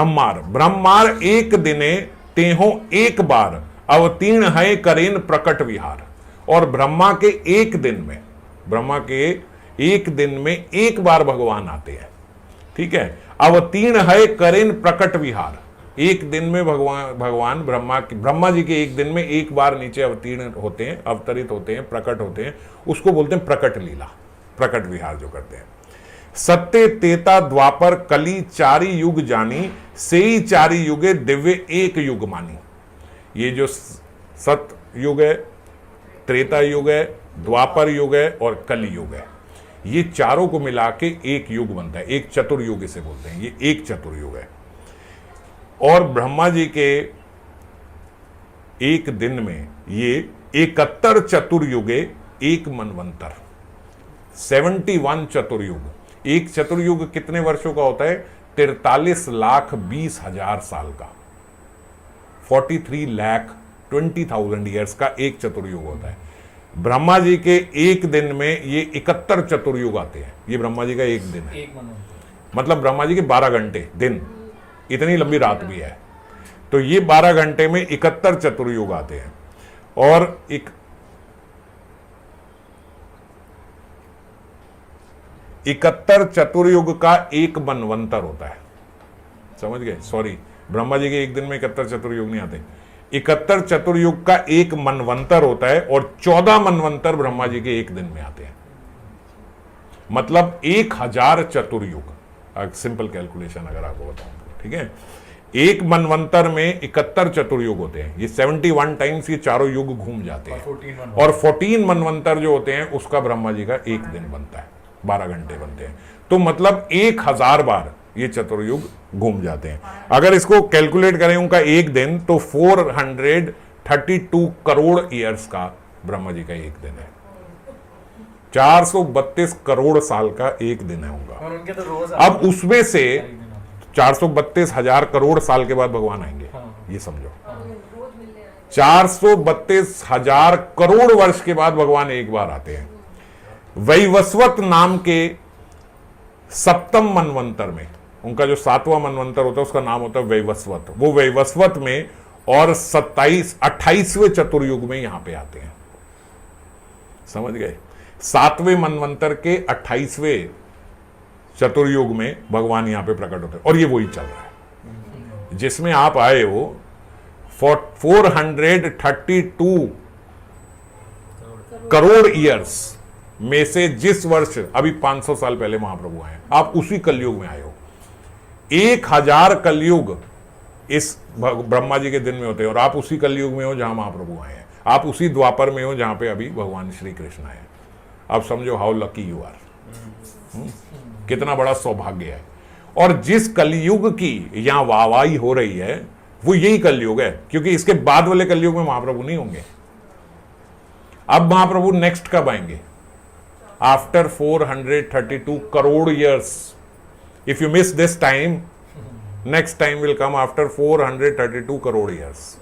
ब्रह्मार एक दिने तेहो एक बार अवतीर्ण है करेन प्रकट विहार। और ब्रह्मा के एक दिन में एक बार भगवान आते हैं, ठीक है। अवतीर्ण है करेन प्रकट विहार, एक दिन में भगवान ब्रह्मा जी के एक दिन में एक बार नीचे अवतीर्ण होते हैं, अवतरित होते हैं, प्रकट होते हैं, उसको बोलते हैं प्रकट लीला, प्रकट विहार जो करते हैं। सत्य तेता द्वापर कली चारी युग जानी, सेई चारी युगे दिव्य एक युग मानी। ये जो सत्य युग है, त्रेता युग है, द्वापर युग है और कली युग है, ये चारों को मिला के एक युग बनता है, एक चतुर्युग इसे बोलते हैं, ये एक चतुर्युग है। और ब्रह्मा जी के एक दिन में ये 71 चतुर्युगे एक मनवंतर, 71 चतुर्युग। एक चतुर्युग कितने वर्षों का होता है? 43,20,000 साल का, 43,20,000 ईयर्स का एक चतुर्युग होता है। ब्रह्मा जी के एक दिन में ये 71 चतुर्युग आते हैं। ये ब्रह्मा जी का एक दिन है, मतलब ब्रह्मा जी के 12 घंटे दिन, इतनी लंबी रात भी है, तो ये 12 घंटे में 71 चतुर्युग आते हैं। और 71 चतुर्युग का एक मनवंतर होता है, समझ गए? सॉरी, ब्रह्मा जी के एक दिन में 71 चतुर्युग नहीं आते, 71 चतुर्युग का एक मनवंतर होता है और 14 मनवंतर ब्रह्मा जी के एक दिन में आते हैं, मतलब 1000 चतुर्युग। सिंपल कैलकुलेशन अगर आपको बताऊं, ठीक है। एक मनवंतर में 71 चतुर्युग होते हैं, ये 71 टाइम्स ये चारों युग घूम जाते हैं। और 14 मनवंतर जो होते हैं उसका ब्रह्मा जी का एक दिन बनता है, 12 घंटे बनते हैं, तो मतलब 1000 बार ये चतुर्युग घूम जाते हैं। अगर इसको कैलकुलेट करें उनका एक दिन, तो 432 करोड़ ईयर्स का ब्रह्मा जी का एक दिन है, 432 करोड़ साल का एक दिन है उनका। और उनके तो रोज अब उसमें से 432,000 करोड़ साल के बाद भगवान आएंगे, ये समझो। 432,000 करोड़ वर्ष के बाद भगवान एक बार आते हैं। वैवस्वत नाम के सप्तम मनवंतर में, उनका जो 7वां मनवंतर होता है उसका नाम होता है वैवस्वत। वो वैवस्वत में और 28वें चतुर्युग में यहां पे आते हैं, समझ गए? 7वें मनवंतर के 28वें चतुर्युग में भगवान यहां पे प्रकट होते हैं। और ये वही चल रहा है जिसमें आप आए हो। 432 करोड़ ईयर्स में से जिस वर्ष अभी 500 साल पहले महाप्रभु आए, आप उसी कलयुग में आए हो। 1000 कलयुग इस ब्रह्मा जी के दिन में होते हैं और आप उसी कलयुग में हो जहां महाप्रभु आए हैं, आप उसी द्वापर में हो जहां पे अभी भगवान श्री कृष्ण आए। आप समझो हाउ लकी यू आर, कितना बड़ा सौभाग्य है। और जिस कलयुग की यहां वाहवाही हो रही है वो यही कलयुग है, क्योंकि इसके बाद वाले कलयुग में महाप्रभु नहीं होंगे। अब महाप्रभु नेक्स्ट कब आएंगे? After 432 crore years. If you miss this time, next time will come after 432 crore years.